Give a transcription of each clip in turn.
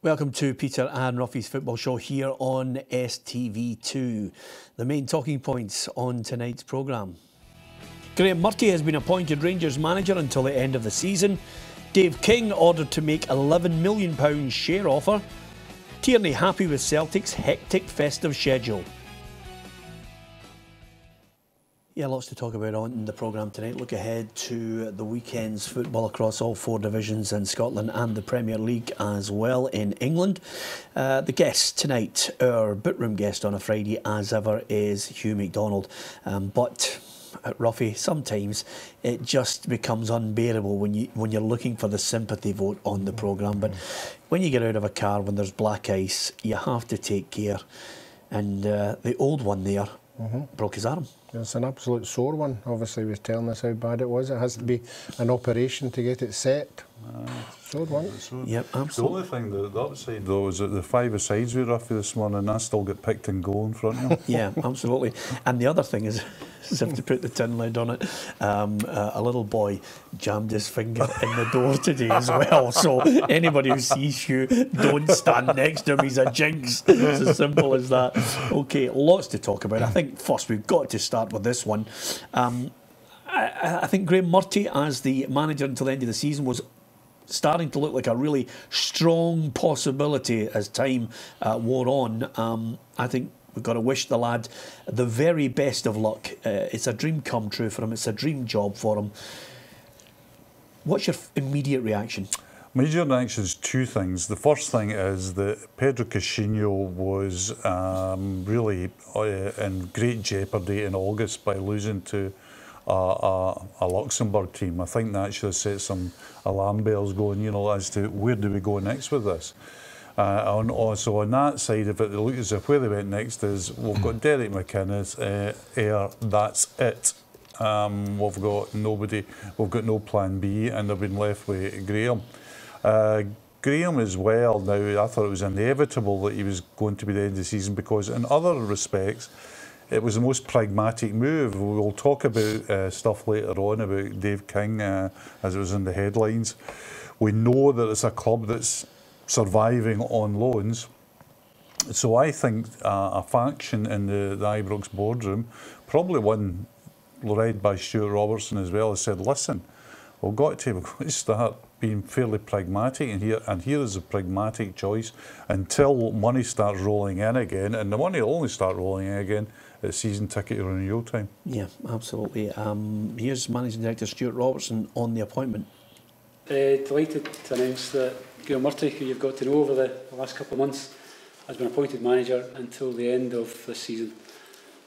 Welcome to Peter and Roughie's football show here on STV2. The main talking points on tonight's programme. Graeme Murty has been appointed Rangers manager until the end of the season. Dave King ordered to make £11 million share offer. Tierney happy with Celtic's hectic festive schedule. Yeah, lots to talk about on the programme tonight. Look ahead to the weekend's football across all four divisions in Scotland and the Premier League as well in England. The guest tonight, our Bootroom guest on a Friday as ever, is Hugh MacDonald. But Roughie, sometimes it just becomes unbearable when you're looking for the sympathy vote on the programme. But when you get out of a car when there's black ice, you have to take care. And the old one there broke his arm. It's an absolute sore one. Obviously, he was telling us how bad it was. It has to be an operation to get it set. Sore one. Yep, absolutely. The only thing, the upside though, is that the five-a-sides with Roughie this morning, I still get picked and go in front of him. Yeah, absolutely. And the other thing is, as if to put the tin lid on it, a little boy jammed his finger in the door today as well. So anybody who sees you, don't stand next to him. He's a jinx. It's as simple as that. Okay, lots to talk about. I think first we've got to start with this one. I think Graeme Murty, as the manager until the end of the season, was starting to look like a really strong possibility as time wore on. I think we've got to wish the lad the very best of luck. It's a dream come true for him. It's a dream job for him. What's your immediate reaction? Immediate reaction is two things. The first thing is that Pedro Caixinha was really in great jeopardy in August by losing to a Luxembourg team. I think that should have set some alarm bells going, you know, as to where do we go next with this. Also on that side of it, it looks as if where they went next is we've got Derek McInnes, that's it. We've got nobody, we've got no plan B, and they've been left with Graeme. Graeme as well, now I thought it was inevitable that he was going to be the end of the season because in other respects it was the most pragmatic move. We'll talk about stuff later on about Dave King as it was in the headlines. We know that it's a club that's surviving on loans. So I think a faction in the Ibrox boardroom, probably one led by Stuart Robertson as well, has said, listen, we've got to start being fairly pragmatic and here is a pragmatic choice until money starts rolling in again, and the money will only start rolling in again at season ticket renewal time. Yeah, absolutely. Here's Managing Director Stuart Robertson on the appointment. Delighted to announce that Graeme Murty, who you've got to know over the last couple of months, has been appointed manager until the end of this season.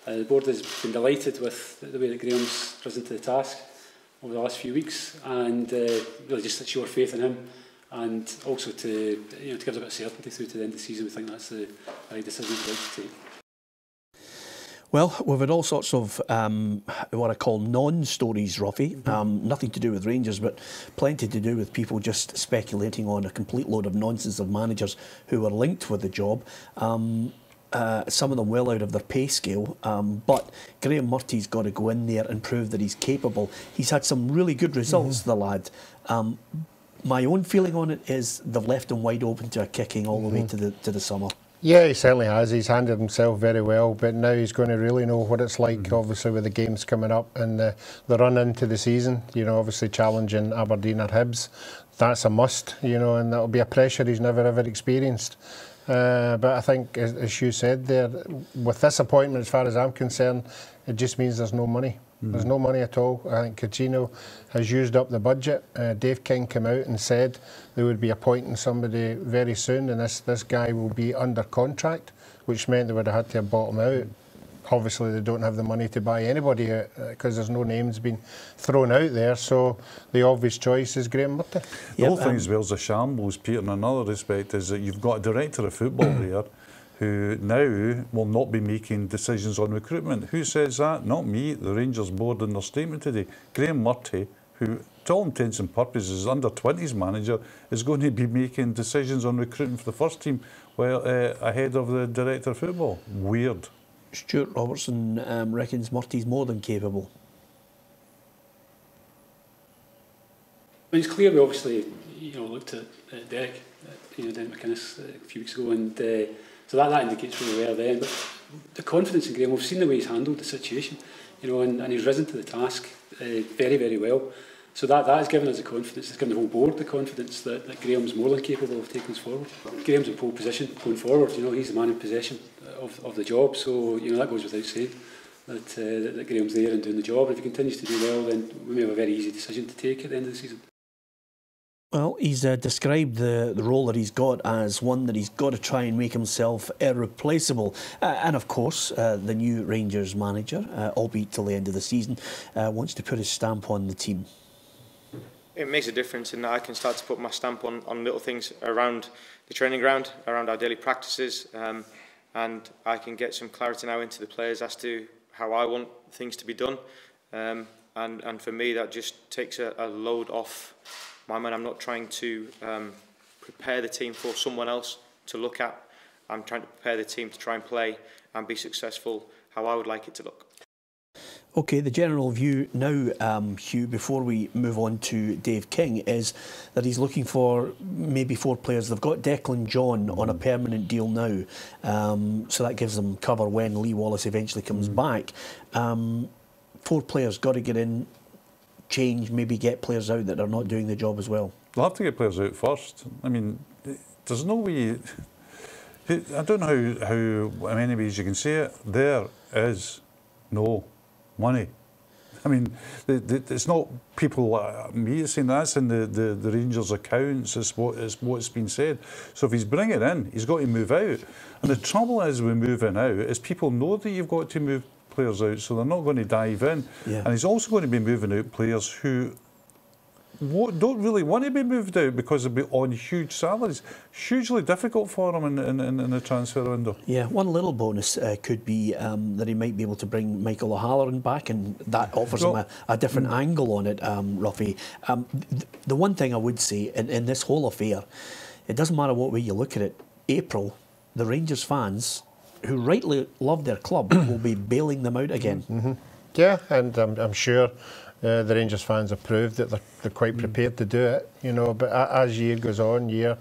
The board has been delighted with the way that Graeme's risen to the task over the last few weeks, and really just to show our faith in him, and also to to give us a bit of certainty through to the end of the season. We think that's the right decision to take. Well, we've had all sorts of what I call non-stories, Roughie. Nothing to do with Rangers, but plenty to do with people just speculating on a complete load of nonsense of managers who were linked with the job. Some of them well out of their pay scale, but Graeme Murty's got to go in there and prove that he's capable. He's had some really good results, the lad. My own feeling on it is they've left him wide open to a kicking all the way to the summer. Yeah, he certainly has. He's handled himself very well, but now he's going to really know what it's like, obviously, with the games coming up and the run into the season. You know, obviously challenging Aberdeen or Hibs, that's a must, you know, and that'll be a pressure he's never ever experienced. But I think, as you said there, with this appointment, as far as I'm concerned, it just means there's no money. There's no money at all. I think Caixinha has used up the budget. Dave King came out and said they would be appointing somebody very soon, and this guy will be under contract, which meant they would have had to have bought him out. Obviously, they don't have the money to buy anybody out because there's no names being thrown out there. So the obvious choice is Graeme Murty. The whole thing as well as a shambles, Peter, in another respect, is that you've got a director of football there who now will not be making decisions on recruitment. Who says that? Not me, the Rangers board in their statement today. Graeme Murty, who to all intents and purposes is under-20s manager, is going to be making decisions on recruiting for the first team ahead of the director of football. Weird. Stuart Robertson reckons Murty's more than capable. it's clear we obviously, looked at Derek, Derek McInnes a few weeks ago, and so that indicates where we were then. But the confidence in Graeme, we've seen the way he's handled the situation, and he's risen to the task very, very well. So that has given us the confidence, it's given the whole board the confidence that Graeme's more than capable of taking us forward. Graeme's in pole position going forward, he's the man in possession of the job, so that goes without saying that Graeme's there and doing the job. And if he continues to do well, then we may have a very easy decision to take at the end of the season. Well, he's described the role that he's got as one that he's got to try and make himself irreplaceable. And of course, the new Rangers manager, albeit till the end of the season, wants to put his stamp on the team. It makes a difference in that I can start to put my stamp on little things around the training ground, around our daily practices, and I can get some clarity now into the players as to how I want things to be done. And for me, that just takes a load off my mind. I'm not trying to prepare the team for someone else to look at. I'm trying to prepare the team to try and play and be successful how I would like it to look. OK, the general view now, Hugh, before we move on to Dave King, is that he's looking for maybe 4 players. They've got Declan John on a permanent deal now, so that gives them cover when Lee Wallace eventually comes back. 4 players got to get in, change, maybe get players out that are not doing the job as well. They'll have to get players out first. I mean, there's no way... I don't know how many ways you can say it. There is no money. I mean, it's not people like me saying that's in the Rangers accounts. It's what's been said. So if he's bringing it in, he's got to move out. And the trouble is with moving out is people know that you've got to move players out, so they're not going to dive in. Yeah. And he's also going to be moving out players who don't really want to be moved out because they'll be on huge salaries. Hugely difficult for him in the transfer window. Yeah, one little bonus could be that he might be able to bring Michael O'Halloran back, and that offers him a different angle on it, Roughie. The one thing I would say in this whole affair, it doesn't matter what way you look at it, April, the Rangers fans, who rightly love their club, will be bailing them out again. Yeah, and I'm sure the Rangers fans have proved that they're quite prepared to do it, but as year goes on,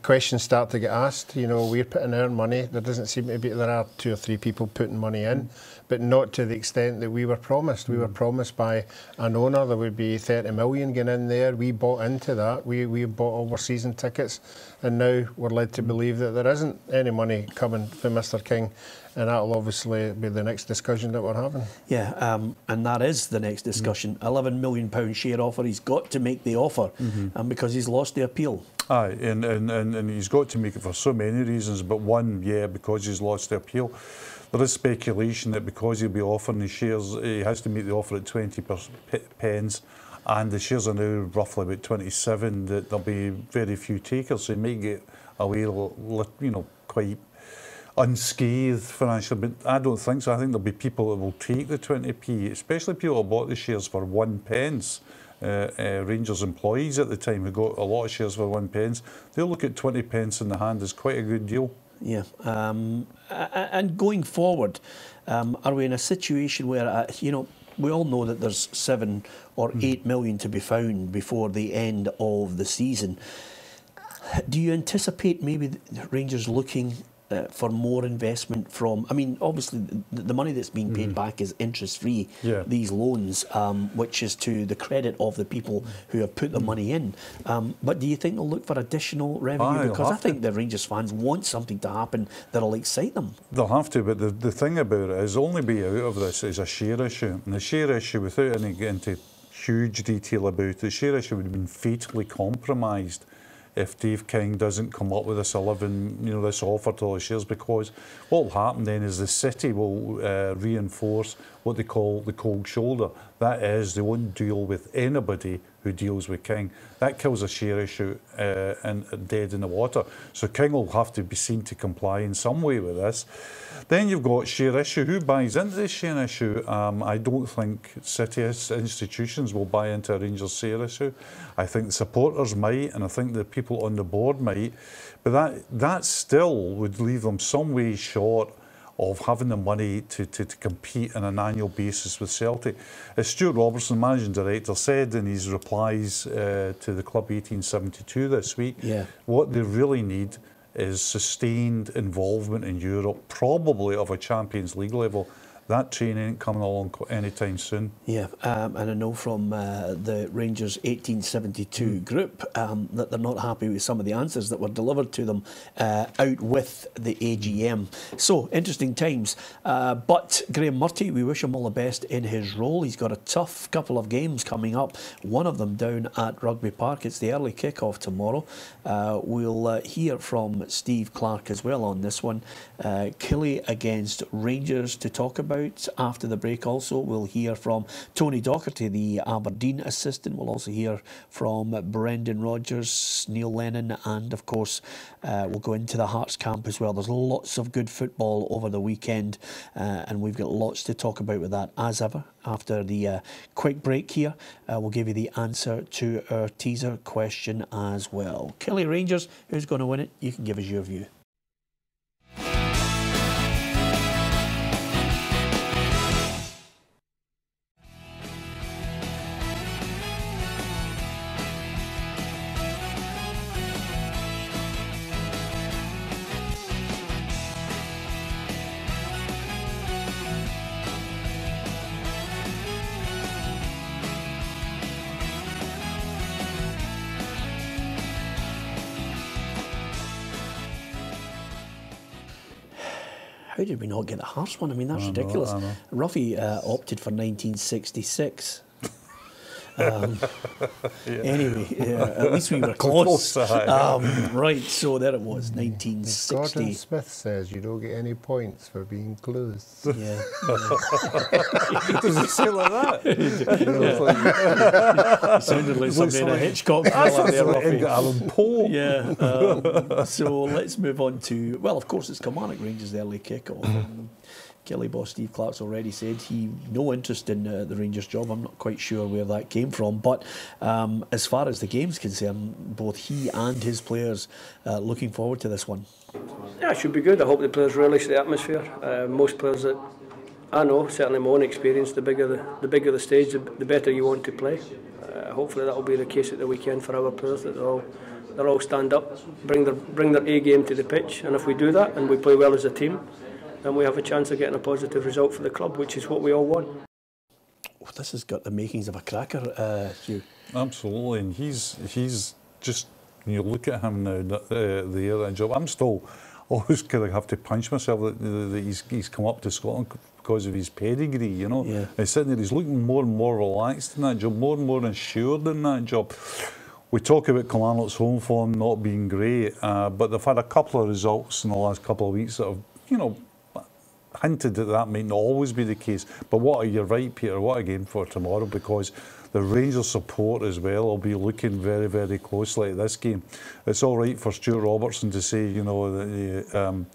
questions start to get asked. We're putting our money. There doesn't seem to be, there are 2 or 3 people putting money in, but not to the extent that we were promised. We were promised by an owner there would be 30 million going in there. We bought into that. We bought all our season tickets, and now we're led to believe that there isn't any money coming from Mr. King. And that'll obviously be the next discussion that we're having. Yeah, and that is the next discussion. £11 million share offer. He's got to make the offer, and because he's lost the appeal. Aye, and he's got to make it for so many reasons, but one, because he's lost the appeal. There is speculation that because he'll be offering the shares, he has to make the offer at 20 pence, and the shares are now roughly about 27, that there'll be very few takers, so he may get away, quite unscathed financially, but I don't think so. I think there'll be people that will take the 20p, especially people who bought the shares for 1 pence. Rangers employees at the time who got a lot of shares for 1 pence. They'll look at 20 pence in the hand as quite a good deal. Yeah, and going forward, are we in a situation where, we all know that there's 7 or 8 million to be found before the end of the season. Do you anticipate maybe the Rangers looking for more investment from, obviously the money that's being paid back is interest-free, these loans, which is to the credit of the people who have put the money in. But do you think they'll look for additional revenue? Because I think the Rangers fans want something to happen that'll excite them. They'll have to, but the thing about it is only way out of this is a share issue. And the share issue, without any getting into huge detail about it, the share issue would have been fatally compromised if Dave King doesn't come up with this this offer to all the shares, because what will happen then is the city will reinforce what they call the cold shoulder. That is, they won't deal with anybody who deals with King. That kills a share issue and dead in the water. So King will have to be seen to comply in some way with this. Then you've got share issue. Who buys into the share issue? I don't think city institutions will buy into a Rangers share issue. I think the supporters might, and I think the people on the board might. But that still would leave them some way short of having the money to compete on an annual basis with Celtic. As Stuart Robertson, managing director, said in his replies to the Club 1872 this week, what they really need is sustained involvement in Europe, probably of a Champions League level. That train ain't coming along anytime soon. Yeah, and I know from the Rangers 1872 group that they're not happy with some of the answers that were delivered to them out with the AGM. So, interesting times. But Graeme Murty, we wish him all the best in his role. He's got a tough couple of games coming up, one of them down at Rugby Park. It's the early kick-off tomorrow. We'll hear from Steve Clarke as well on this one. Killie against Rangers to talk about. After the break also, we'll hear from Tony Docherty, the Aberdeen assistant. We'll also hear from Brendan Rodgers, Neil Lennon, and of course we'll go into the Hearts camp as well. There's lots of good football over the weekend and we've got lots to talk about with that. As ever, after the quick break here, we'll give you the answer to our teaser question as well. Killie Rangers, who's going to win it? You can give us your view. How did we not get the Hearts one? I mean, that's ridiculous. Roughie opted for 1966. Anyway, at least we were close. Right, so there it was, 1960. Gordon Smith says you don't get any points for being close. Yeah. Does it say like that? It sounded like something in a Hitchcock film there, Roughie. Alan Poe. Yeah. So let's move on to, well, of course, it's Kilmarnock Rangers, the early kick-off. Killie boss Steve Clarke's already said he no interest in the Rangers job. I'm not quite sure where that came from, but as far as the game's concerned, both he and his players looking forward to this one. Yeah, it should be good. I hope the players relish the atmosphere. Most players that I know, certainly my own experience, the bigger the stage, the better you want to play. Hopefully that will be the case at the weekend for our players, that they'll all stand up, bring their A game to the pitch, and if we do that and we play well as a team, then we have a chance of getting a positive result for the club, which is what we all want. Oh, this has got the makings of a cracker, Hugh. Absolutely, and he's just, when you look at him now, the job, I'm still always kind of have to punch myself that he's come up to Scotland because of his pedigree, you know. Yeah. He's sitting there, he's looking more and more relaxed in that job, more and more assured in that job. We talk about Kilmarnock's home form not being great, but they've had a couple of results in the last couple of weeks that have, you know, hinted that might not always be the case. But you're right, Peter, what a game for tomorrow, because the Rangers support as well will be looking very, very closely at this game. It's all right for Stuart Robertson to say, you know, that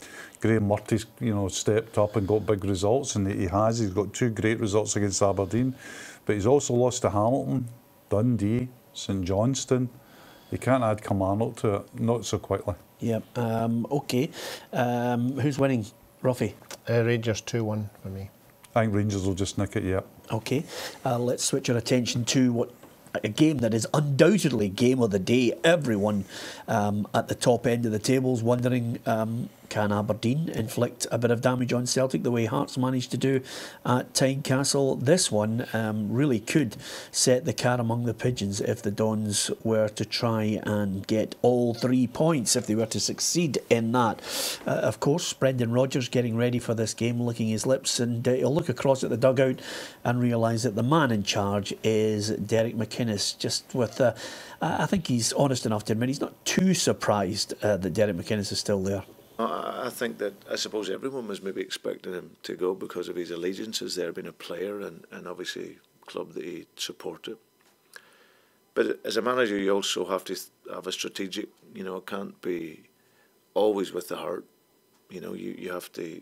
Graeme Murty's, you know, stepped up and got big results, and he has. He's got 2 great results against Aberdeen, but he's also lost to Hamilton, Dundee, St Johnstone. You can't add Kilmarnock to it, not so quickly. Yeah, OK. Who's winning, Roughie? Rangers 2-1 for me. I think Rangers will just nick it, yeah. OK, let's switch our attention to a game that is undoubtedly game of the day. Everyone at the top end of the table is wondering, can Aberdeen inflict a bit of damage on Celtic the way Hearts managed to do at Tynecastle? This one really could set the cat among the pigeons if the Dons were to try and get all 3 points, if they were to succeed in that. Of course, Brendan Rodgers getting ready for this game, licking his lips, and he'll look across at the dugout and realise that the man in charge is Derek McInnes, just with... I think he's honest enough to admit he's not too surprised that Derek McInnes is still there. I think that, I suppose everyone was maybe expecting him to go because of his allegiances there, being a player and obviously club that he supported. But as a manager, you also have to have a strategic, you know, it can't be always with the heart. You know, you have to,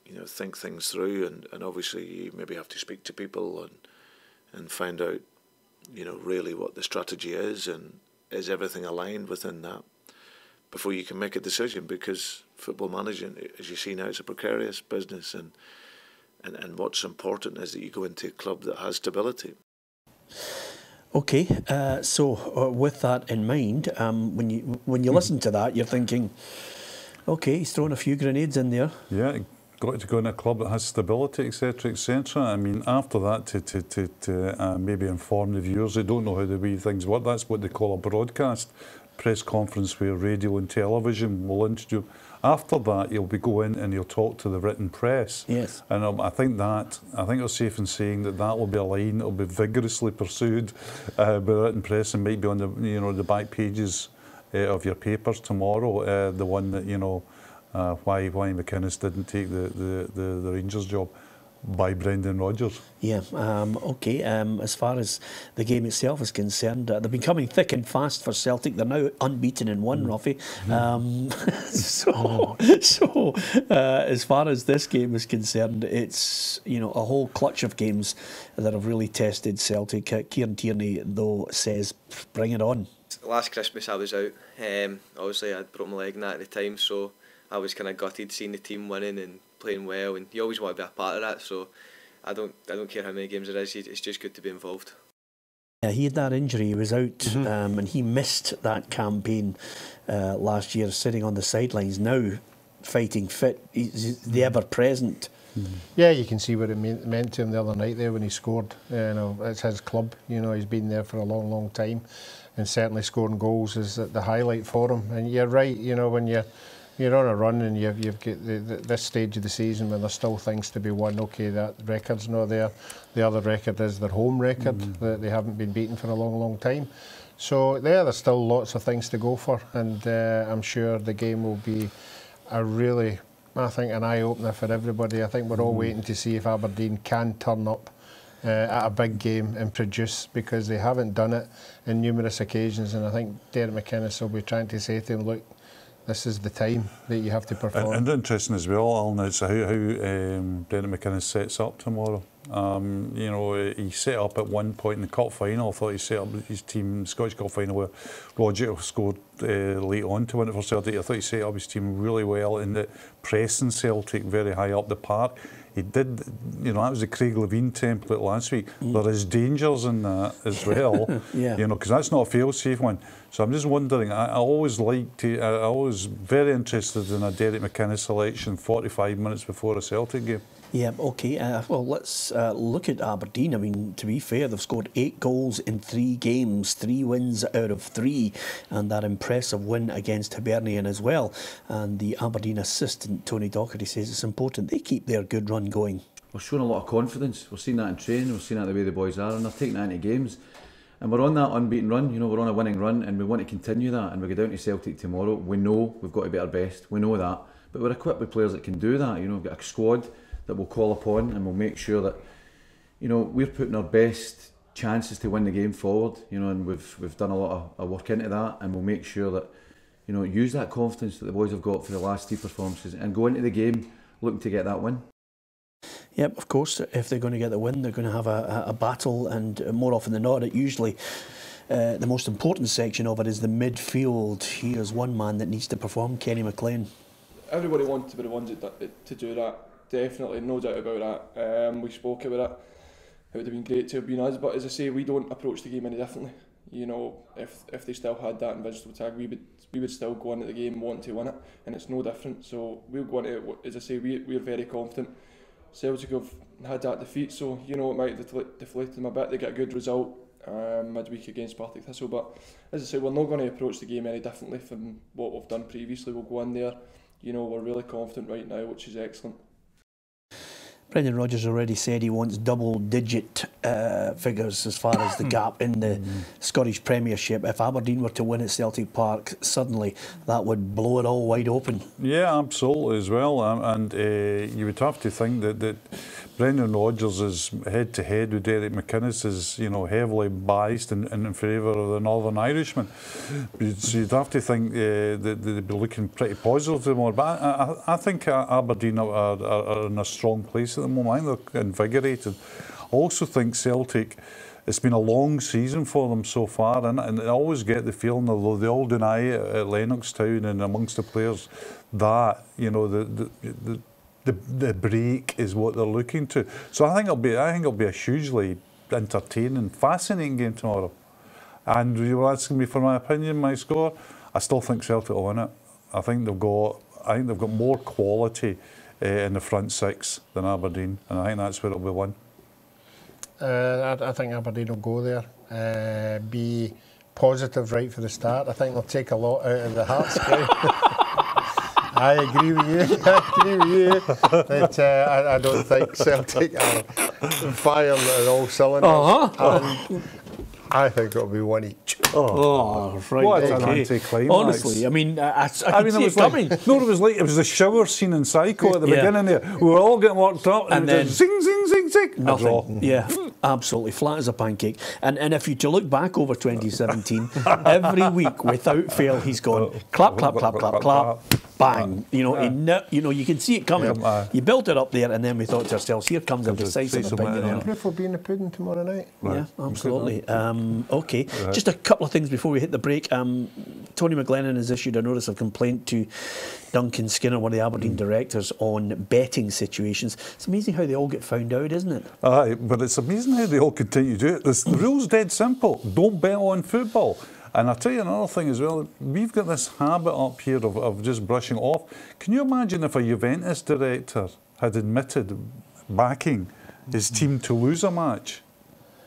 you know, think things through, and obviously you maybe have to speak to people and find out, you know, really what the strategy is, and is everything aligned within that. before you can make a decision, because football managing, as you see now, is a precarious business, and what's important is that you go into a club that has stability. Okay, so with that in mind, when you listen to that, you're thinking, okay, he's throwing a few grenades in there. Yeah, got to go in a club that has stability, etc., etc. I mean, after that, to maybe inform the viewers, they don't know how the wee things work. That's what they call a broadcast press conference, where radio and television will introduce. After that, he'll be going and he'll talk to the written press. Yes. And I think it's safe in saying that will be a line that will be vigorously pursued by the written press, and might be on the back pages of your papers tomorrow. The one that why McInnes didn't take the Rangers job by Brendan Rodgers. Yeah, okay. As far as the game itself is concerned, they've been coming thick and fast for Celtic. They're now unbeaten in one, Roughie. So as far as this game is concerned, it's a whole clutch of games that have really tested Celtic. Kieran Tierney, though, says, bring it on. Last Christmas I was out. Obviously I'd broke my leg in that at the time, so I was kind of gutted seeing the team winning and playing well, and you always want to be a part of that, so I don't care how many games there is, it's just good to be involved. Yeah, he had that injury, he was out, and he missed that campaign last year, sitting on the sidelines. Now fighting fit, he's the ever-present. Yeah, you can see what it meant to him the other night there when he scored. It's his club, he's been there for a long, long time, and certainly scoring goals is the highlight for him. And you're right, when you're on a run and you've got this stage of the season when there's still things to be won. Okay, that record's not there. The other record is their home record, that they haven't been beaten for a long, long time. So there's still lots of things to go for, and I'm sure the game will be an eye-opener for everybody. I think we're all waiting to see if Aberdeen can turn up at a big game and produce, because they haven't done it in numerous occasions, and I think Derek McInnes will be trying to say to him, look, this is the time that you have to perform. And interesting as well, Alan, is how Brendan McInnes sets up tomorrow. He set up at one point in the cup final. I thought he set up his team, Scottish Cup final, where Roger scored late on to win it for Celtic. I thought he set up his team really well in the pressing Celtic very high up the park. He did, that was the Craig Levine template last week. There is dangers in that as well, because that's not a fail-safe one. So I'm just wondering, I was very interested in a Derek McInnes selection 45 minutes before a Celtic game. Yeah, okay. Well, let's look at Aberdeen. I mean, to be fair, they've scored 8 goals in 3 games, 3 wins out of 3, and that impressive win against Hibernian as well. And the Aberdeen assistant, Tony Docherty, says it's important they keep their good run going. We're showing a lot of confidence. We're seeing that in training, we're seeing that the way the boys are, and they're taking that into games. And we're on that unbeaten run, we're on a winning run, and we want to continue that. And we go down to Celtic tomorrow. We know we've got to be our best, we know that. But we're equipped with players that can do that. We've got a squad that we'll call upon, and we'll make sure that we're putting our best chances to win the game forward, and we've done a lot of work into that, and we'll make sure that use that confidence that the boys have got for the last 3 performances and go into the game looking to get that win. Yep, of course, if they're going to get the win, they're going to have a battle, and more often than not, it usually the most important section of it is the midfield. Here's one man that needs to perform, Kenny McLean. Everybody wants to be the ones to do that. Definitely, no doubt about that. We spoke about it. It would have been great to have been us, but as I say, we don't approach the game any differently. If they still had that invincible tag, we would still go into the game wanting to win it, and it's no different. So we'll go into it, as I say, we're very confident. Celtic have had that defeat, so it might have deflated them a bit. They get a good result midweek against Partick Thistle, but as I say, we're not going to approach the game any differently from what we've done previously. We'll go in there, we're really confident right now, which is excellent. Brendan Rodgers already said he wants double-digit figures as far as the gap in the Scottish Premiership. If Aberdeen were to win at Celtic Park, suddenly that would blow it all wide open. Yeah, absolutely as well. And you would have to think that Brendan Rodgers is head-to-head with Derek McInnes is heavily biased in favour of the Northern Irishman. So you'd have to think that they'd be looking pretty positive tomorrow. But I think Aberdeen are in a strong place at the moment. I think they're invigorated. I also think Celtic it's been a long season for them so far, and I always get the feeling, although they all deny it at Lennoxtown and amongst the players, that the break is what they're looking to. So I think it'll be a hugely entertaining, fascinating game tomorrow. And you were asking me for my opinion, my score. I still think Celtic will win it. I think they've got more quality in the front six than Aberdeen, and I think that's where it'll be won. I think Aberdeen will go there. Be positive right for the start. I think they'll take a lot out of the Hearts game. I agree with you. But I don't think Celtic are firing at all cylinders. And I think it'll be one each. Right. What an anticlimax. Honestly, I mean, I could see it coming. It was the shower scene in Psycho at the beginning there. We were all getting worked up, and then zing, zing, zing, zing. Nothing. Yeah, absolutely flat as a pancake. And if you to look back over 2017, every week without fail, he's gone clap, clap, clap, clap, clap, bang. You know, you can see it coming. You built it up there, and then we thought to ourselves, here comes a decisive opinion on it. Proof will be in the pudding tomorrow night. Yeah, absolutely. Okay, just a couple of things before we hit the break. Tony McGlennon has issued a notice of complaint to Duncan Skinner, one of the Aberdeen directors, on betting situations. It's amazing how they all get found out, isn't it? Aye, but it's amazing how they all continue to do it. The rule's dead simple. Don't bet on football. And I'll tell you another thing as well. We've got this habit up here of just brushing off. Can you imagine if a Juventus director had admitted backing his team to lose a match?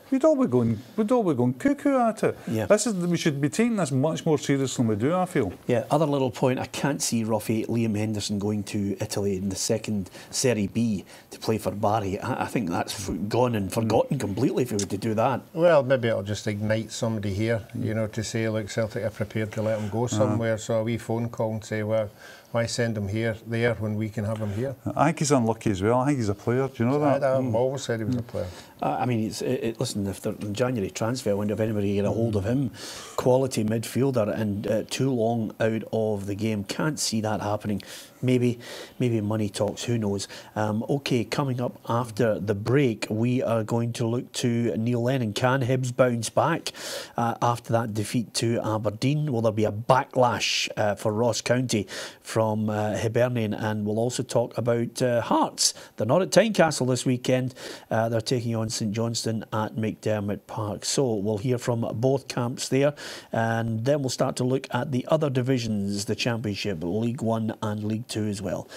We'd all be going cuckoo at it. Yeah. We should be taking this much more seriously than we do, I feel. Yeah, other little point, I can't see Roughie Liam Henderson going to Italy in the second Serie B to play for Bari. I think that's gone and forgotten completely if he were to do that. Well, maybe it'll just ignite somebody here, you know, to say, look, Celtic are prepared to let him go somewhere. So a wee phone call and say, well, why send him there when we can have him here? I think he's unlucky as well. I think he's a player. Do you know that? I've always said he was a player. I mean, listen, if they're in January transfer window, if anybody get a hold of him, quality midfielder and too long out of the game, can't see that happening. Maybe money talks, who knows. Okay, coming up after the break, we are going to look to Neil Lennon. Can Hibs bounce back after that defeat to Aberdeen? Will there be a backlash for Ross County from Hibernian? And we'll also talk about Hearts. They're not at Tynecastle this weekend. They're taking on St Johnstone at McDermott Park. So we'll hear from both camps there, and then we'll start to look at the other divisions, the Championship, League One and League Two as well.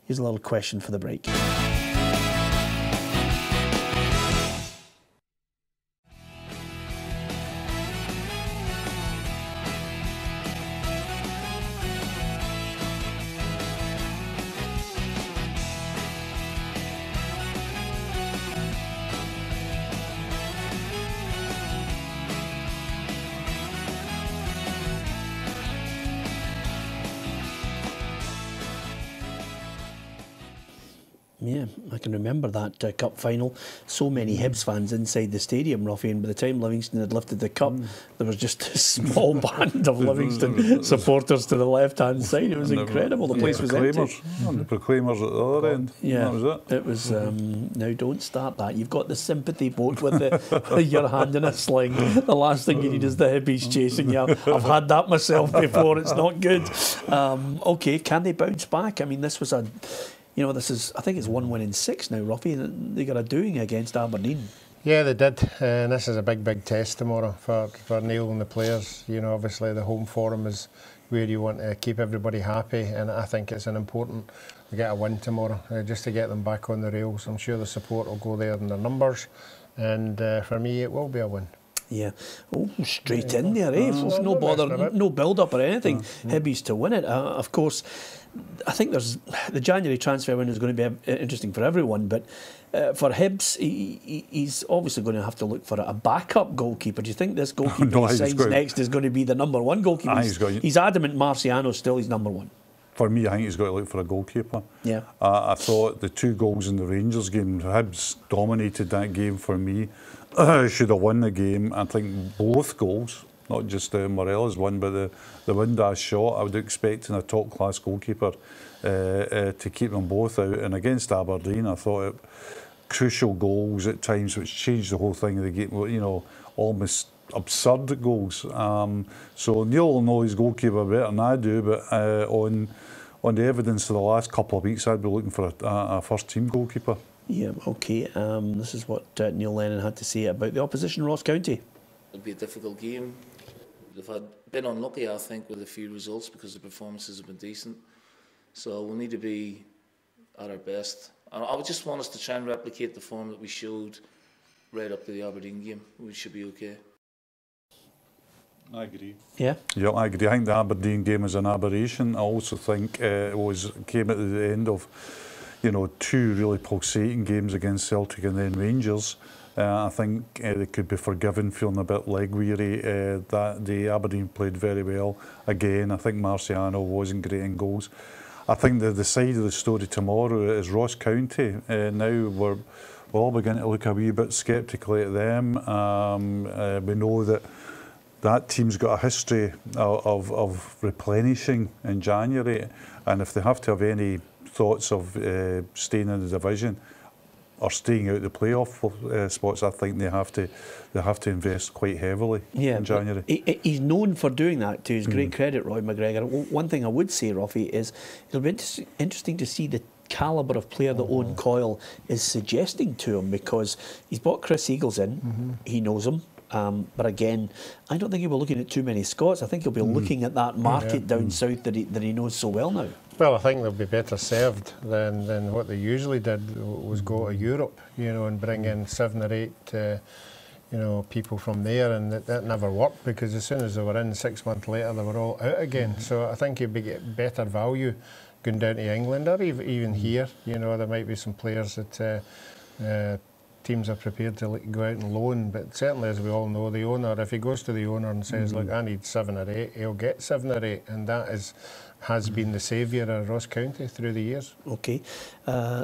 Here's a little question for the break. Yeah, I can remember that cup final. So many Hibs fans inside the stadium, Roughie, and by the time Livingston had lifted the cup, there was just a small band of Livingston supporters to the left-hand side. It was incredible. The place was empty. And the Proclaimers at the other end. Yeah, that was it. It was. Now, don't start that. You've got the sympathy boat with your hand in a sling. The last thing you need is the Hibbies chasing you. I've had that myself before. It's not good. Okay, can they bounce back? I mean, this was a... You know, I think it's 1 win in 6 now, Roughie. They got a doing against Aberdeen. Yeah, they did. And this is a big test tomorrow for Neil and the players. You know, obviously the home forum is where you want to keep everybody happy, and I think it's important to get a win tomorrow, just to get them back on the rails. I'm sure the support will go there in their numbers, and for me it will be a win. Yeah, straight in there, eh? No bother, no build-up or anything. Hibbies to win it. Of course, I think the January transfer window is going to be interesting for everyone, but for Hibs, he's obviously going to have to look for a backup goalkeeper. Do you think this goalkeeper he signs next is going to be the #1 goalkeeper? He's adamant Marciano's still his #1. For me, I think he's got to look for a goalkeeper. Yeah. I thought the 2 goals in the Rangers game, Hibs dominated that game for me. Should have won the game. I think both goals, not just Morella's one, but the Windass shot, I would expect in a top-class goalkeeper to keep them both out. And against Aberdeen, I thought crucial goals at times, which changed the whole thing of the game. You know, almost absurd goals. So Neil will know his goalkeeper better than I do, but on the evidence of the last couple of weeks, I'd be looking for a first-team goalkeeper. Yeah, okay. This is what Neil Lennon had to say about the opposition, Ross County. It'll be a difficult game. They've been unlucky, I think, with a few results because the performances have been decent. So we'll need to be at our best. I would just want us to try and replicate the form that we showed right up to the Aberdeen game. We should be okay. I agree. Yeah? Yeah, I agree. I think the Aberdeen game is an aberration. I also think it came at the end of, you know, two really pulsating games against Celtic and then Rangers. I think they could be forgiven feeling a bit leg weary. That the Aberdeen played very well again. I think Marciano wasn't great in goals. I think the side of the story tomorrow is Ross County. Now we're all beginning to look a wee bit sceptically at them. We know that team's got a history of replenishing in January, and if they have to have any thoughts of staying in the division or staying out the playoff spots, I think they have to invest quite heavily in January. He's known for doing that, to his great credit, Roy McGregor. One thing I would say, Roughie, is it'll be interesting to see the calibre of player that Owen Coyle is suggesting to him, because he's brought Chris Eagles in, he knows him. But again, I don't think he'll be looking at too many Scots. I think he'll be looking at that market down south that he knows so well now. Well, I think they'll be better served than what they usually did, was go to Europe, you know, and bring in 7 or 8, you know, people from there, and that never worked, because as soon as they were in, 6 months later, they were all out again. So I think you'd be getting better value going down to England, or even here. You know, there might be some players that teams are prepared to go out and loan, but certainly, as we all know, the owner, if he goes to the owner and says, look, I need 7 or 8, he'll get 7 or 8, and that has been the saviour of Ross County through the years. Okay.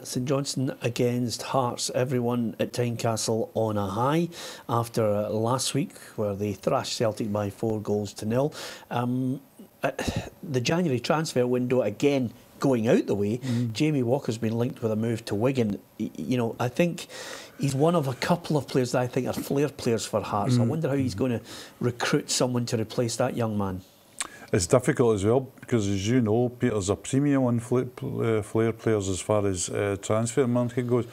St Johnstone against Hearts. Everyone at Tynecastle on a high after last week, where they thrashed Celtic by 4-0. The January transfer window again going out the way. Jamie Walker's been linked with a move to Wigan. You know, I think he's one of a couple of players that I think are flair players for Hearts. I wonder how he's going to recruit someone to replace that young man. It's difficult as well, because as you know, Peter's a premium on flair players as far as transfer market goes.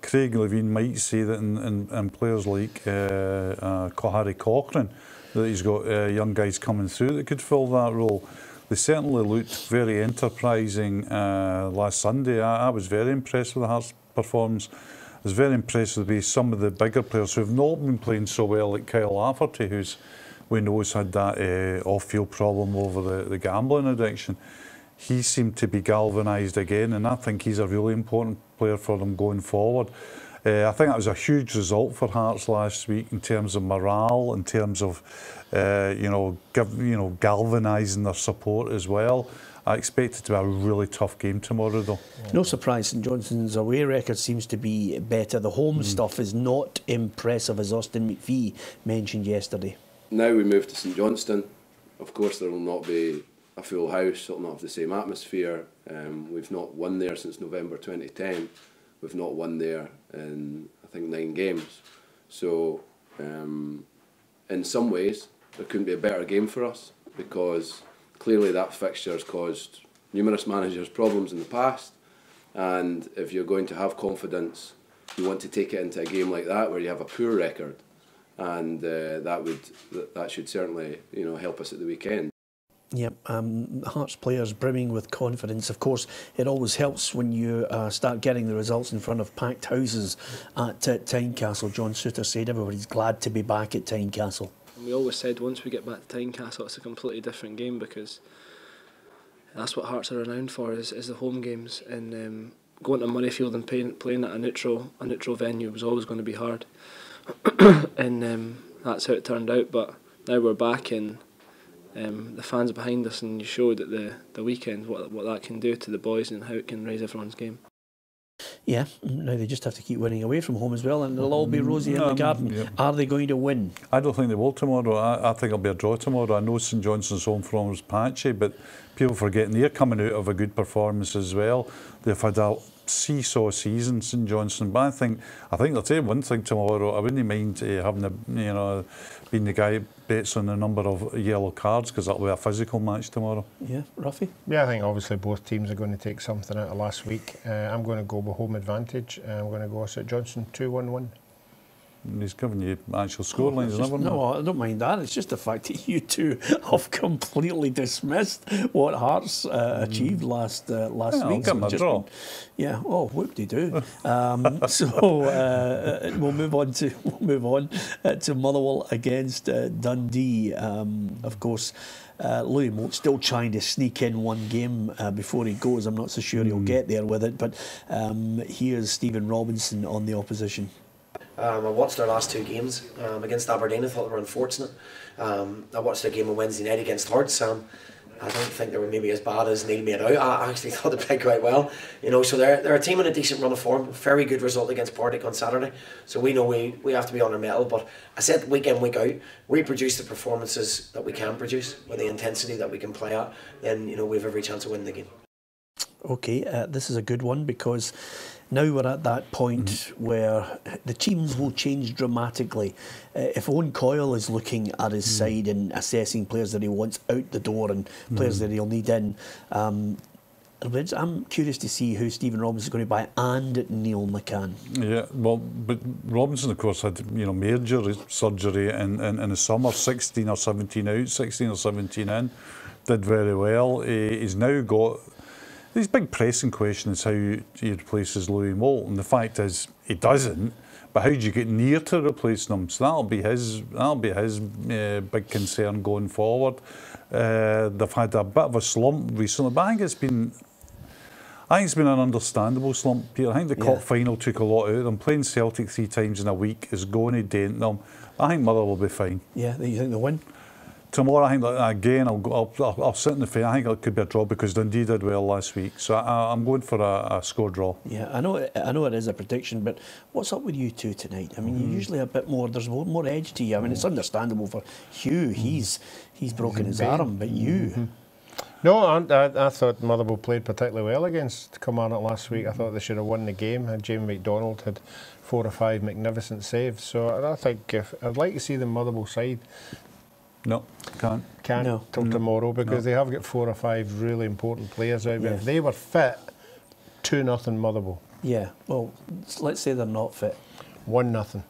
Craig Levine might say that in players like Harry Cochrane, that he's got young guys coming through that could fill that role. They certainly looked very enterprising last Sunday. I was very impressed with the Hearts' performance. I was very impressed with the way some of the bigger players who have not been playing so well, like Kyle Lafferty, who's we know has had that off-field problem over the gambling addiction. He seemed to be galvanised again, and I think he's a really important player for them going forward. I think that was a huge result for Hearts last week in terms of morale, in terms of galvanising their support as well. I expect it to be a really tough game tomorrow, though. No surprise, St Johnstone's away record seems to be better. The home stuff is not impressive, as Austin McPhee mentioned yesterday. Now we move to St Johnstone. Of course, there will not be a full house. It will not have the same atmosphere. We've not won there since November 2010. We've not won there in, I think, 9 games. So, in some ways, there couldn't be a better game for us, because clearly that fixture has caused numerous managers problems in the past. And if you're going to have confidence, you want to take it into a game like that where you have a poor record. And that should certainly, you know, help us at the weekend. Yep, Hearts players brimming with confidence. Of course, it always helps when you start getting the results in front of packed houses at Tynecastle. John Suter said everybody's glad to be back at Tynecastle. We always said once we get back to Tynecastle, it's a completely different game, because that's what Hearts are renowned for, is the home games. And going to Murrayfield and playing at a neutral venue was always going to be hard. And that's how it turned out. But now we're back, and the fans behind us, and you showed at the weekend what that can do to the boys and how it can raise everyone's game. Yeah, now they just have to keep winning away from home as well, and it'll all be rosy in the garden. Yeah. Are they going to win? I don't think they will tomorrow. I think it'll be a draw tomorrow. I know St Johnstone's home form was patchy, but people forgetting they're coming out of a good performance as well. They've had seesaw season, St Johnstone. But I think I'll tell you one thing tomorrow. I wouldn't mind having being the guy who bets on the number of yellow cards, because that'll be a physical match tomorrow. Yeah, Roughie? Yeah, I think obviously both teams are going to take something out of last week. I'm going to go with home advantage. I'm going to go St Johnstone 2-1-1. He's given you actual scorelines, no, I don't mind that. It's just the fact that you two have completely dismissed what Hearts achieved last week. I'll give them a draw. Yeah. Oh, whoop-de-doo. We'll move on to Motherwell against Dundee. Of course, Louis Moult still trying to sneak in one game before he goes. I'm not so sure he'll get there with it. But here's Stephen Robinson on the opposition. I watched their last two games against Aberdeen. I thought they were unfortunate. I watched their game on Wednesday night against Hearts. I don't think they were maybe as bad as Neil made out. I actually thought they played quite well. So they're a team in a decent run of form. Very good result against Partick on Saturday. So we know we have to be on our mettle. But I said week in, week out, we produce the performances that we can produce with the intensity that we can play at. Then we have every chance of winning the game. Okay, this is a good one, because now we're at that point where the teams will change dramatically. If Owen Coyle is looking at his side and assessing players that he wants out the door and players that he'll need in, I'm curious to see who Stephen Robinson is going to buy, and Neil McCann. Yeah, well, but Robinson, of course, had major surgery in the summer, 16 or 17 out, 16 or 17 in, did very well. He's now got... His big pressing question is how he replaces Louis Moult, and the fact is he doesn't. But how do you get near to replacing him? So that'll be his big concern going forward. They've had a bit of a slump recently, but I think it's been an understandable slump, Peter. I think the cup final took a lot out of them. Playing Celtic 3 times in a week is going to dent them. I think Mother will be fine. Yeah, you think they'll win? Tomorrow, I think again I'll sit in the fence. I think it could be a draw, because Dundee did well last week, so I'm going for a score draw. Yeah, I know it is a prediction, but what's up with you two tonight? I mean, you're usually a bit more. There's more edge to you. I mean, it's understandable for Hugh. He's broken his arm, but you. No, I thought Motherwell played particularly well against Kilmarnock last week. I thought they should have won the game, and Jamie McDonald had 4 or 5 magnificent saves. So I think I'd like to see the Motherwell side. No, can't till tomorrow, because they have got 4 or 5 really important players out. But if they were fit, 2-0 Motherwell. Yeah, well, let's say they're not fit. 1-0.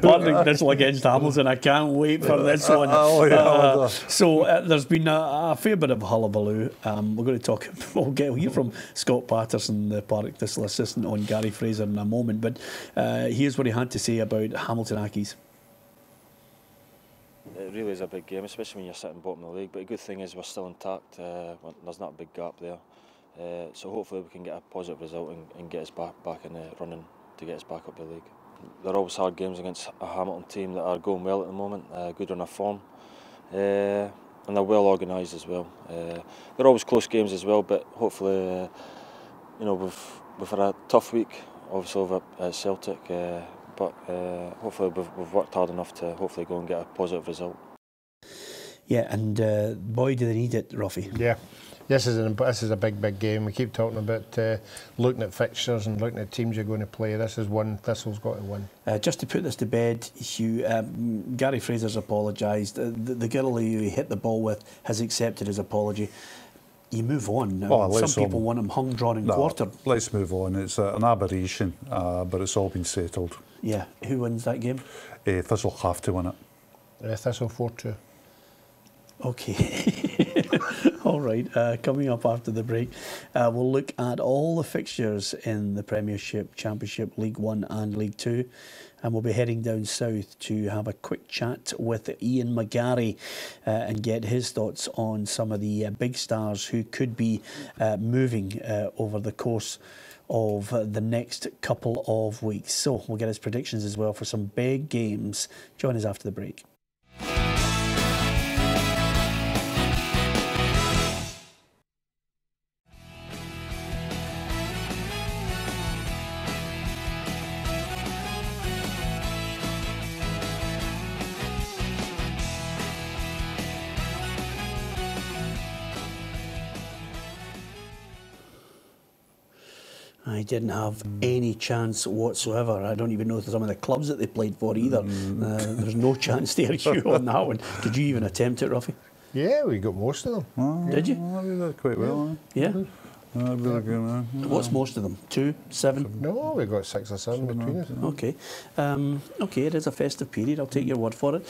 Partick Thistle against Hamilton. I can't wait for this one. There's been a fair bit of hullabaloo. We're going to talk. We'll hear from Scott Patterson, the Partick Thistle assistant, on Gary Fraser in a moment. But here's what he had to say about Hamilton Accies. It really is a big game, especially when you're sitting bottom of the league. But the good thing is we're still intact. There's not a big gap there. So hopefully we can get a positive result and get us back in the running to get us back up the league. They're always hard games against a Hamilton team that are going well at the moment, good on their form, and they're well organised as well. They're always close games as well, but hopefully, we've had a tough week, obviously over at Celtic, but hopefully we've worked hard enough to hopefully go and get a positive result. Yeah, and boy, do they need it, Roughie. Yeah. This is a big game. We keep talking about looking at fixtures and looking at teams you're going to play. This is one Thistle's got to win. Just to put this to bed, Hugh, Gary Fraser's apologised. The girl who he hit the ball with has accepted his apology. You move on. Some people want him hung, drawn and quartered. Let's move on. It's an aberration, but it's all been settled. Yeah. Who wins that game? Thistle have to win it. Thistle 4-2. Okay. All right. Coming up after the break, we'll look at all the fixtures in the Premiership, Championship, League 1 and League 2. And we'll be heading down south to have a quick chat with Ian McGarry and get his thoughts on some of the big stars who could be moving over the course of the next couple of weeks. So we'll get his predictions as well for some big games. Join us after the break. I didn't have any chance whatsoever. I don't even know some of the clubs that they played for either. There's no chance there, Hugh, on that one. Did you even attempt it, Roughie? Yeah, we got most of them. Did you? I did that quite well. Yeah. Really good, What's most of them? 2, 7? No, we got 6 or 7 between us. Okay. Okay, it is a festive period. I'll take your word for it.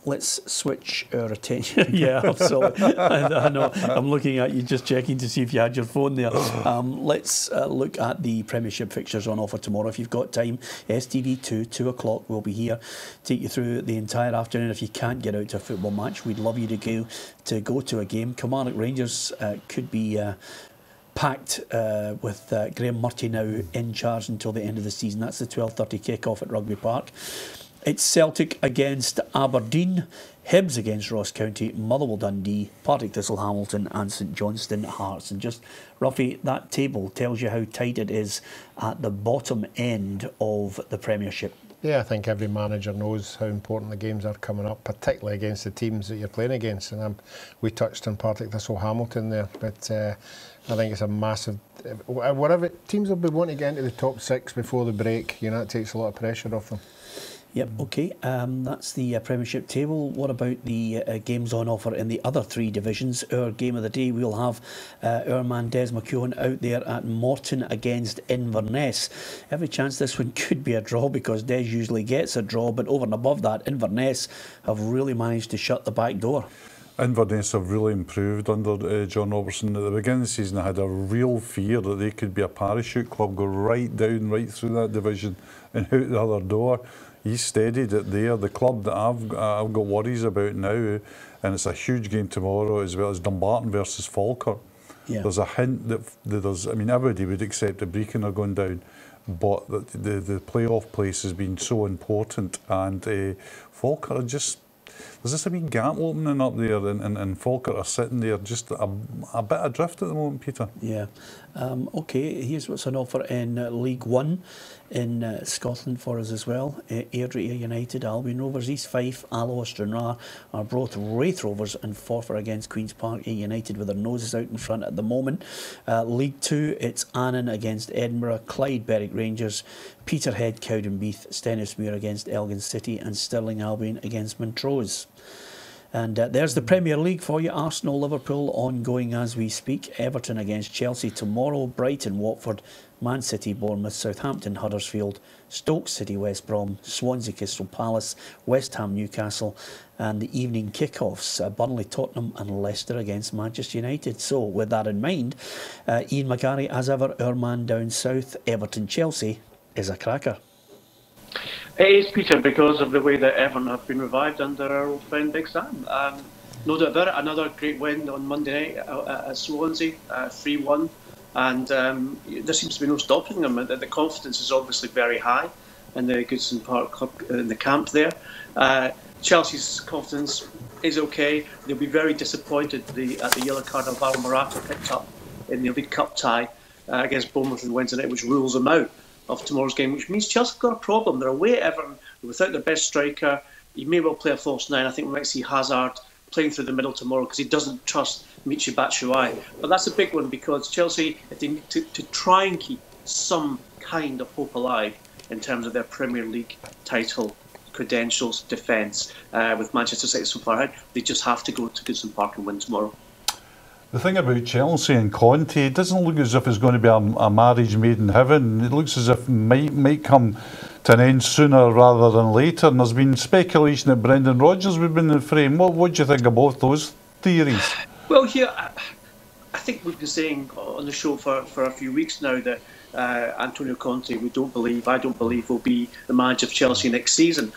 Let's switch our attention. Yeah, absolutely. I know. I'm looking at you, just checking to see if you had your phone there. Let's look at the Premiership fixtures on offer tomorrow. If you've got time, STV2, 2 o'clock, we'll be here. Take you through the entire afternoon. If you can't get out to a football match, we'd love you to go to a game. Kilmarnock Rangers could be packed with Graeme Murty now in charge until the end of the season. That's the 12:30 kick-off at Rugby Park. It's Celtic against Aberdeen, Hibs against Ross County, Motherwell Dundee, Partick Thistle Hamilton and St Johnstone Hearts. And just, Roughie, that table tells you how tight it is at the bottom end of the Premiership. Yeah, I think every manager knows how important the games are coming up, particularly against the teams that you're playing against. And we touched on Partick Thistle Hamilton there, but I think it's a massive... Whatever teams will be wanting to get into the top 6 before the break, you know, it takes a lot of pressure off them. Yep, okay, that's the Premiership table. What about the games on offer in the other 3 divisions? Our game of the day, we'll have our man Des McKeown out there at Morton against Inverness. Every chance this one could be a draw because Des usually gets a draw, but over and above that, Inverness have really managed to shut the back door. Inverness have really improved under John Robertson. At the beginning of the season, I had a real fear that they could be a parachute club, go right down, right through that division and out the other door. He steadied it there. The club that I've got worries about now, and it's a huge game tomorrow as well, as Dumbarton versus Falkirk. Yeah. There's a hint that there's, I mean, everybody would accept the Brecon are going down, but the playoff place has been so important, and Falkirk are just, there's just a wee gap opening up there, and Falkirk are sitting there just a bit adrift at the moment, Peter. Yeah. Okay, here's what's on offer in League One in Scotland for us as well. Airdrie United, Albion Rovers, East Fife, Alloa, Stranraer are both Wraith Rovers and Forfar against Queen's Park United with their noses out in front at the moment. League 2, it's Annan against Edinburgh, Clyde Berwick Rangers, Peterhead Cowdenbeath, Stenhousemuir against Elgin City and Stirling Albion against Montrose. And there's the Premier League for you. Arsenal, Liverpool ongoing as we speak. Everton against Chelsea tomorrow. Brighton, Watford, Man City, Bournemouth, Southampton, Huddersfield, Stoke City, West Brom, Swansea, Crystal Palace, West Ham, Newcastle, and the evening kickoffs, Burnley, Tottenham and Leicester against Manchester United. So with that in mind, Ian McGarry, as ever, our man down south, Everton, Chelsea is a cracker. It is, Peter, because of the way that Everton have been revived under our old friend Big Sam. No doubt about it, another great win on Monday night at Swansea, 3-1. And there seems to be no stopping them. The confidence is obviously very high in the Goodson Park Club, in the camp there. Chelsea's confidence is okay. They'll be very disappointed at the yellow card Alvaro Morata picked up in the League Cup tie against Bournemouth on Wednesday night, which rules them out of tomorrow's game, which means Chelsea have got a problem. They're away at Everton without their best striker. He may well play a false 9. I think we might see Hazard playing through the middle tomorrow because he doesn't trust Michy Batshuayi. But that's a big one because Chelsea, if they need to try and keep some kind of hope alive in terms of their Premier League title credentials, defence, with Manchester City so far ahead, they just have to go to Goodson Park and win tomorrow. The thing about Chelsea and Conte, it doesn't look as if it's going to be a marriage made in heaven. It looks as if it might come to an end sooner rather than later. And there's been speculation that Brendan Rodgers would be in the frame. What do you think of both those theories? Well, here, I think we've been saying on the show for a few weeks now that Antonio Conte, I don't believe will be the manager of Chelsea next season.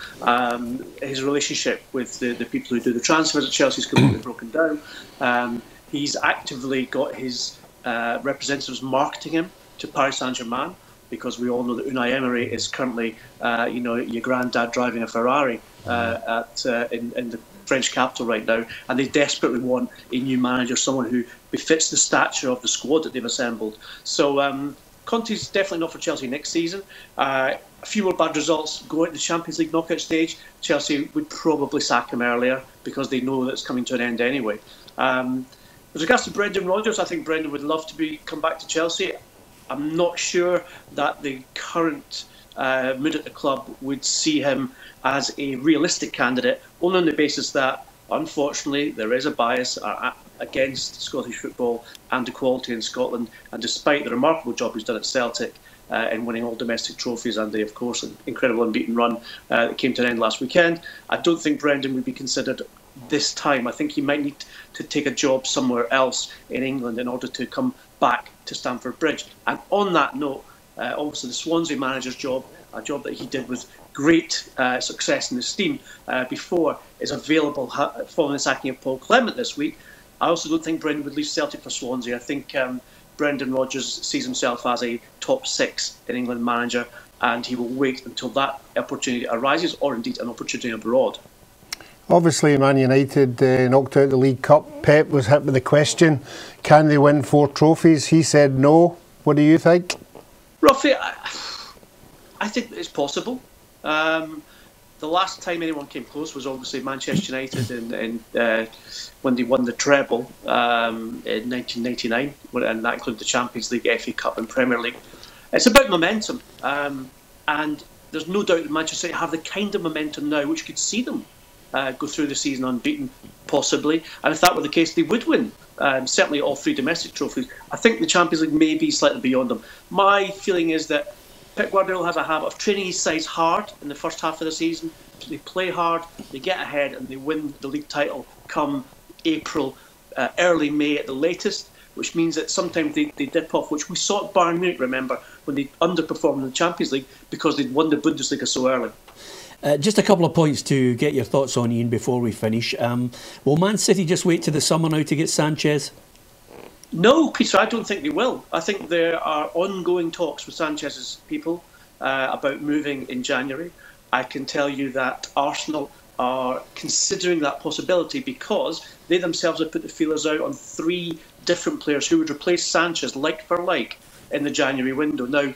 His relationship with the people who do the transfers at Chelsea is completely broken down. He's actively got his representatives marketing him to Paris Saint-Germain because we all know that Unai Emery is currently, your granddad driving a Ferrari in the French capital right now, and they desperately want a new manager, someone who befits the stature of the squad that they've assembled. So Conte's definitely not for Chelsea next season. A few more bad results go at the Champions League knockout stage. Chelsea would probably sack him earlier because they know that it's coming to an end anyway. With regards to Brendan Rodgers, I think Brendan would love to come back to Chelsea. I'm not sure that the current mood at the club would see him as a realistic candidate, only on the basis that, unfortunately, there is a bias against Scottish football and equality in Scotland. And despite the remarkable job he's done at Celtic in winning all domestic trophies and, of course, an incredible unbeaten run that came to an end last weekend, I don't think Brendan would be considered this time. I think he might need to take a job somewhere else in England in order to come back to Stamford Bridge. And on that note, obviously the Swansea manager's job, a job that he did with great success and esteem before, is available following the sacking of Paul Clement this week. I also don't think Brendan would leave Celtic for Swansea. I think Brendan Rodgers sees himself as a top 6 in England manager, and he will wait until that opportunity arises, or indeed an opportunity abroad. Obviously, Man United knocked out the League Cup. Pep was hit with the question, can they win 4 trophies? He said no. What do you think? Roughie, I think it's possible. The last time anyone came close was obviously Manchester United when they won the treble in 1999, and that included the Champions League, FA Cup and Premier League. It's about momentum, and there's no doubt that Manchester United have the kind of momentum now which could see them go through the season unbeaten, possibly. And if that were the case, they would win certainly all 3 domestic trophies. I think the Champions League may be slightly beyond them. My feeling is that Pep Guardiola has a habit of training his sides hard in the first half of the season. They play hard, they get ahead, and they win the league title come April, early May at the latest, which means that sometimes they dip off, which we saw at Bayern Munich, remember, when they underperformed in the Champions League because they'd won the Bundesliga so early. Just a couple of points to get your thoughts on, Ian, before we finish. Will Man City just wait to the summer now to get Sanchez? No, Peter, I don't think they will. I think there are ongoing talks with Sanchez's people about moving in January. I can tell you that Arsenal are considering that possibility because they themselves have put the feelers out on 3 different players who would replace Sanchez like for like in the January window. Now,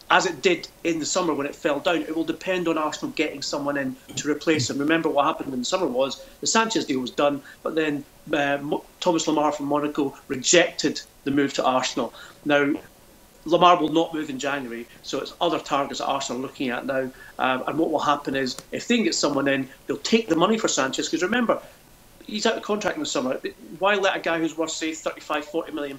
as it did in the summer when it fell down, it will depend on Arsenal getting someone in to replace him. Remember what happened in the summer was the Sanchez deal was done, but then Thomas Lemar from Monaco rejected the move to Arsenal. Now, Lemar will not move in January, so it's other targets that Arsenal are looking at now. And what will happen is, if they can get someone in, they'll take the money for Sanchez, because remember, he's out of contract in the summer. Why let a guy who's worth, say, £35–40 million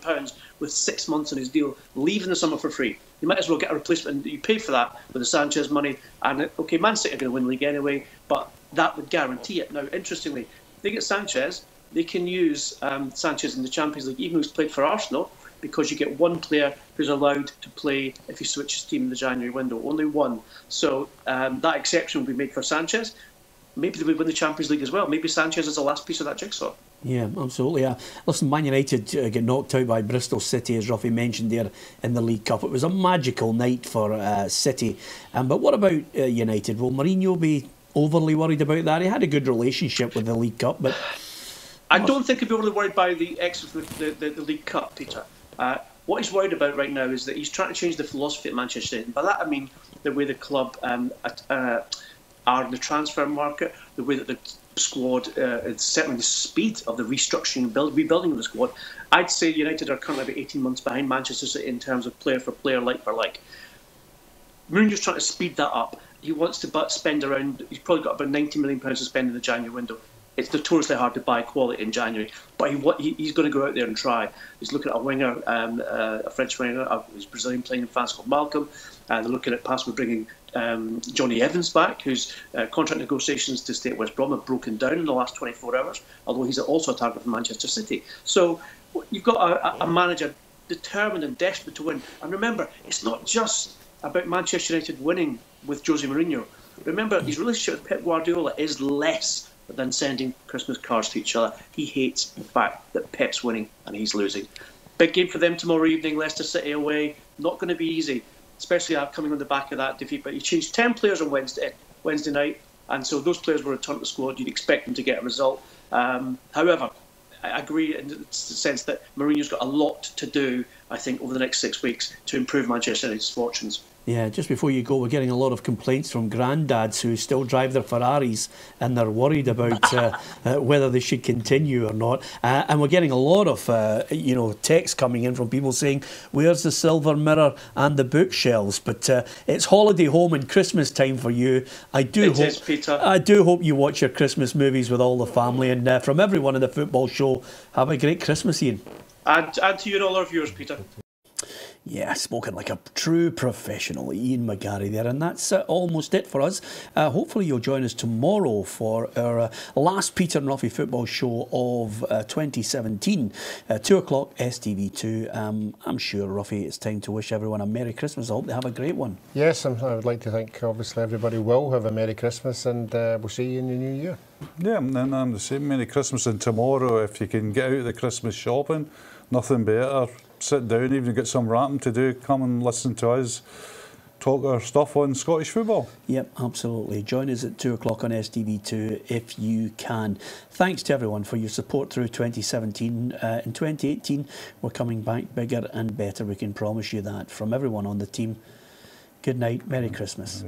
with 6 months on his deal leave in the summer for free? You might as well get a replacement, and you pay for that with the Sanchez money. And, OK, Man City are going to win the league anyway, but that would guarantee it. Now, interestingly, if they get Sanchez, they can use Sanchez in the Champions League, even though he's played for Arsenal, because you get 1 player who's allowed to play if he switches team in the January window, only 1. So that exception will be made for Sanchez. Maybe they would win the Champions League as well. Maybe Sanchez is the last piece of that jigsaw. Yeah, absolutely. Listen, Man United get knocked out by Bristol City, as Roughie mentioned there, in the League Cup. It was a magical night for City. But what about United? Will Mourinho be overly worried about that? He had a good relationship with the League Cup, but I don't think he'll be overly worried by the exit of the League Cup, Peter. What he's worried about right now is that he's trying to change the philosophy at Manchester United. By that I mean the way the club are in the transfer market, the way that the squad, certainly the speed of the restructuring and rebuilding of the squad. I'd say United are currently about 18 months behind Manchester City in terms of player for player, like for like. Mourinho's trying to speed that up. He wants to spend around, he's probably got about £90 million to spend in the January window. It's notoriously hard to buy quality in January, but he's going to go out there and try. He's looking at a winger, a French winger, who's Brazilian, playing in France, called Malcolm. They're looking at possibly bringing Johnny Evans back, whose contract negotiations to stay at West Brom have broken down in the last 24 hours, although he's also a target for Manchester City. So you've got a manager determined and desperate to win. And remember, it's not just about Manchester United winning with Jose Mourinho. Remember, his relationship with Pep Guardiola is less than sending Christmas cards to each other. He hates the fact that Pep's winning and he's losing. Big game for them tomorrow evening, Leicester City away. Not going to be easy, especially coming on the back of that defeat. But he changed 10 players on Wednesday night, and so those players will return to the squad. You'd expect them to get a result. However, I agree in the sense that Mourinho's got a lot to do, I think, over the next 6 weeks to improve Manchester United's fortunes. Yeah, just before you go, we're getting a lot of complaints from granddads who still drive their Ferraris and they're worried about whether they should continue or not. And we're getting a lot of, texts coming in from people saying, where's the silver mirror and the bookshelves? But it's holiday home and Christmas time for you. I do hope you watch your Christmas movies with all the family. And from everyone in the football show, have a great Christmas, Ian. And to you and all our viewers, Peter. Yeah, spoken like a true professional, Ian McGarry there, and that's almost it for us. Hopefully you'll join us tomorrow for our last Peter and Roughie football show of 2017, 2 o'clock STV2. I'm sure, Roughie, it's time to wish everyone a Merry Christmas. I hope they have a great one. Yes, I would like to think, obviously, everybody will have a Merry Christmas, and we'll see you in the new year. Yeah, and I'm the same. Merry Christmas, and tomorrow, if you can get out the Christmas shopping, nothing better. Sit down, even get some wrapping to do, come and listen to us talk our stuff on Scottish football. Yep, absolutely. Join us at 2 o'clock on STV2 if you can. Thanks to everyone for your support through 2017. In 2018, we're coming back bigger and better. We can promise you that. From everyone on the team, good night, Merry Christmas.